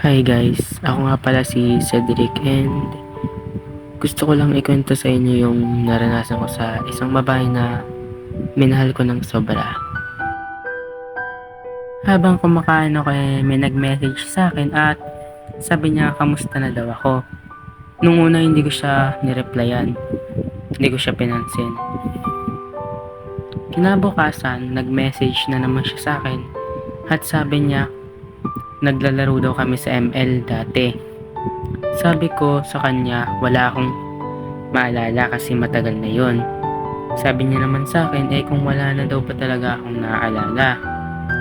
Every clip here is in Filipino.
Hi guys, ako nga pala si Cedric and gusto ko lang ikwento sa inyo yung naranasan ko sa isang babae na minahal ko ng sobra. Habang kumakain ako may nag-message sa akin at sabi niya kamusta na daw ako. Nung una hindi ko siya nireplyan, hindi ko siya pinansin. Kinabukasan, nag-message na naman siya sa akin at sabi niya naglalaro daw kami sa ML dati. Sabi ko sa kanya wala akong maalala kasi matagal na yon. Sabi niya naman sa akin kung wala na daw pa talaga akong naaalala.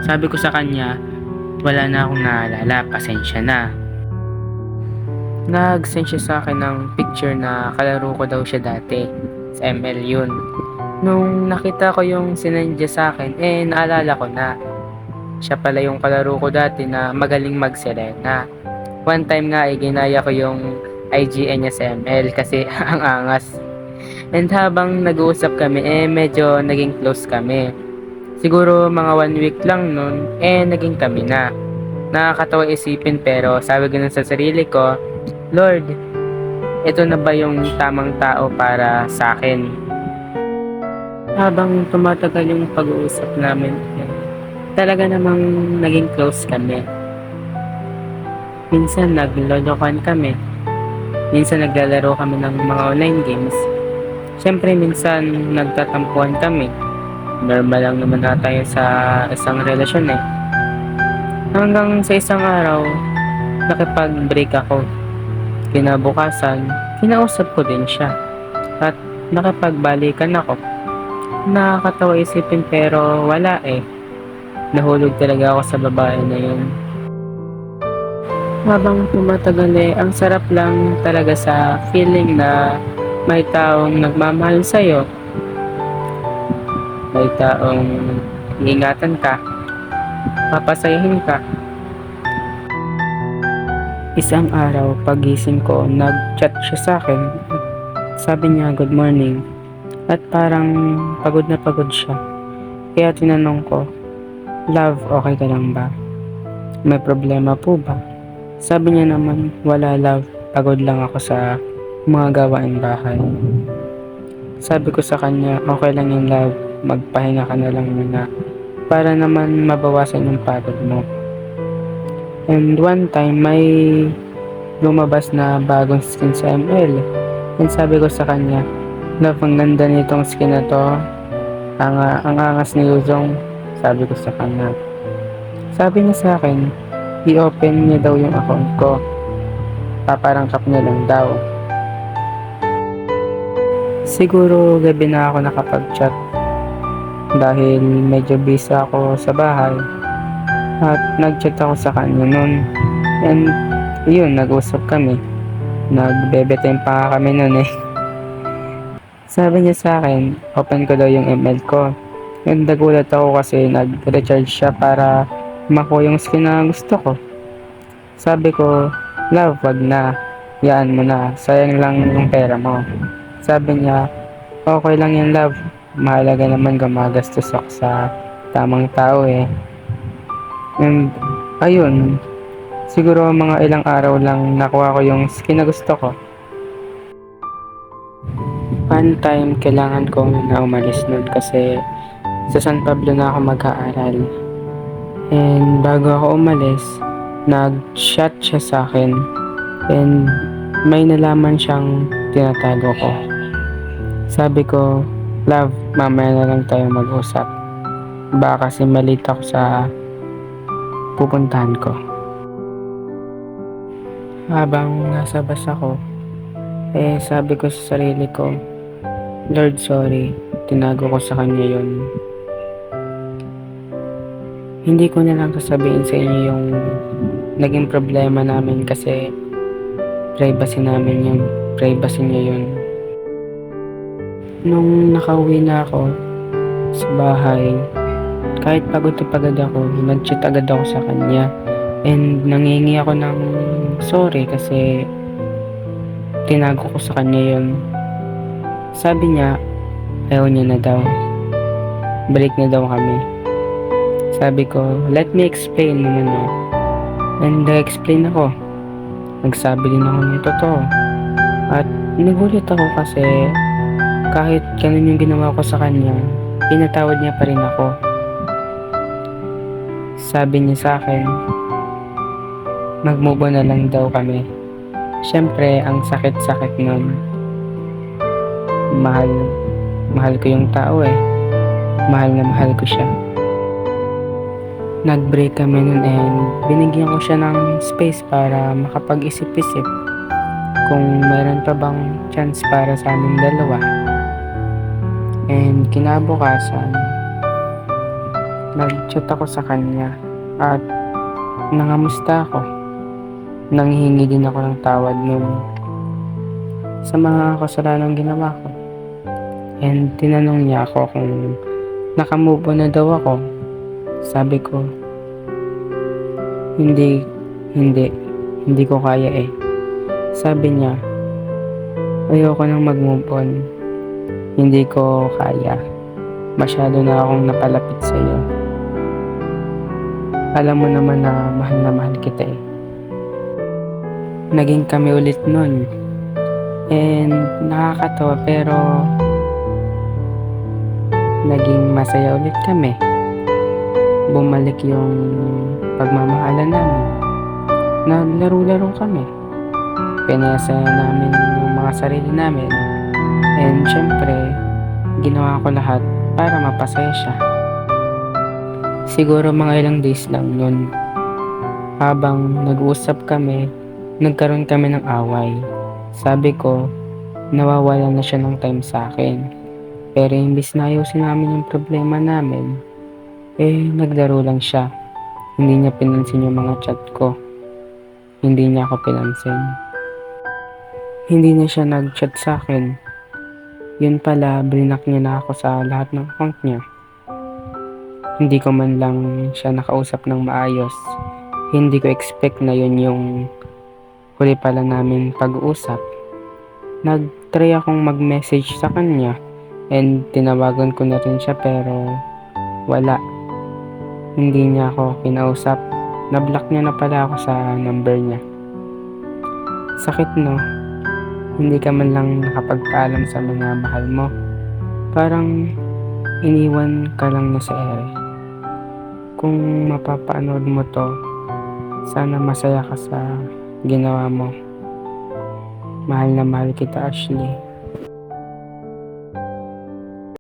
Sabi ko sa kanya wala na akong naaalala, pasensya na. Nag-send siya sa akin ng picture na kalaro ko daw siya dati. Sa ML yun. Nung nakita ko yung sinend niya sa akin, naalala ko na. Siya pala yung kalaro ko dati na magaling mag-Serena. One time nga ginaya ko yung IGN niya sa ML kasi ang angas. And habang nag-uusap kami, medyo naging close kami. Siguro mga 1 week lang nun, naging kami na. Nakakatawa isipin pero sabi ko nun sa sarili ko, Lord, ito na ba yung tamang tao para sa akin? Habang tumatagal yung pag-uusap namin, talaga namang naging close kami. Minsan naglolokohan kami. Minsan naglalaro kami ng mga online games. Siyempre minsan nagtatampuhan kami. Normal lang naman na tayo sa isang relasyon eh. Hanggang sa isang araw, nakipag-break ako. Kinabukasan, kinausap ko din siya. At nakipagbalikan ako. Nakakatawa isipin pero wala eh. Nahulog talaga ako sa babae na yun. Habang tumatagal ang sarap lang talaga sa feeling na may taong nagmamahal sa'yo. May taong iingatan ka, papasayahin ka. Isang araw, pagising ko, nag-chat siya sa akin. Sabi niya, good morning. At parang pagod na pagod siya. Kaya tinanong ko, love, okay ka lang ba? May problema po ba? Sabi niya naman, wala love, pagod lang ako sa mga gawaing bahay. Sabi ko sa kanya, okay lang yung love, magpahinga ka na lang muna para naman mabawasan yung pagod mo. And one time, may lumabas na bagong skin sa ML. And sabi ko sa kanya, love, ang ganda nitong skin na to. Ang angas ni Yuzong, sabi ko sa kanya. Sabi niya sa akin, i-open niya daw yung account ko. Paparangkap niya lang daw. Siguro gabi na ako nakapag-chat dahil medyo busy ako sa bahay at nag-chat ako sa kanya nun. And yun, nag-usap kami. Nag-bebe-time pa kami nun eh. Sabi niya sa akin, open ko daw yung ML ko. And nagulat ako kasi nag-recharge siya para makuha yung skin na gusto ko. Sabi ko, love, wag na. Yaan mo na. Sayang lang yung pera mo. Sabi niya, okay lang yan, love. Mahalaga naman gumagastos ako sa tamang tao eh. And ayun, siguro mga ilang araw lang nakuha ko yung skin na gusto ko. One time, kailangan ko na umalis nun kasi sa San Pablo na ako mag-aaral. And bago ako umalis, nag-chat siya sa akin. And may nalaman siyang tinatago ko. Sabi ko, love, mamaya na lang tayo mag-usap. Baka kasi malate ako sa pupuntahan ko. Habang nasa bus ako, sabi ko sa sarili ko, Lord, sorry, tinago ko sa kanya yun. Hindi ko na lang sasabihin sa inyo yung naging problema namin kasi privacy namin yun. Privacy niya yun. Nung nakauwi na ako sa bahay, kahit pagod na pagod ako, nag-chat agad ako sa kanya. And nangingi ako ng sorry kasi tinago ko sa kanya yun. Sabi niya, ayaw niya na daw. Balik na daw kami. Sabi ko, let me explain naman. And explain ako. Nagsabi din ako ng totoo. At nagulat ako kasi kahit ganun yung ginawa ko sa kanya, pinatawad niya pa rin ako. Sabi niya sa akin, mag-move on na lang daw kami. Siyempre, ang sakit-sakit nun. Mahal, mahal ko yung tao eh. Mahal na mahal ko siya. Nag-break kami nun and binigyan ko siya ng space para makapag-isip-isip kung meron pa bang chance para sa aming dalawa. And kinabukasan, nag-chat ako sa kanya at nangamusta ako. Nanghihingi din ako ng tawad sa mga kasalanang ginawa ko. And tinanong niya ako kung nakamove on na daw ako. Sabi ko, hindi, hindi ko kaya eh. Sabi niya, ayoko nang mag-move on. Hindi ko kaya. Masyado na akong napalapit sa iyo. Alam mo naman na mahal kita eh. Naging kami ulit nun. And nakakatawa pero naging masaya ulit kami. Bumalik yung pagmamahalan namin. Naglaro-laro kami. Pinasaya namin yung mga sarili namin. And syempre, ginawa ko lahat para mapasaya siya. Siguro mga ilang days lang nun. Habang nag-uusap kami, nagkaroon kami ng away. Sabi ko, nawawala na siya ng time sa akin. Pero imbis na ayusin namin yung problema namin, naglaro lang siya. Hindi niya pinansin yung mga chat ko. Hindi niya ako pinansin. Hindi na siya nag-chat sa akin. Yun pala, blinak niya na ako sa lahat ng account niya. Hindi ko man lang siya nakausap ng maayos. Hindi ko expect na yun yung huli pala namin pag-uusap. Nag-try akong mag-message sa kanya and tinawagan ko na rin siya pero wala. Hindi niya ako kinausap. Na-block niya na pala ako sa number niya. Sakit no? Hindi ka man lang nakapagpaalam sa mga mahal mo. Parang iniwan ka lang na sa ere. Kung mapapanood mo to, sana masaya ka sa ginawa mo. Mahal na mahal kita, Ashley.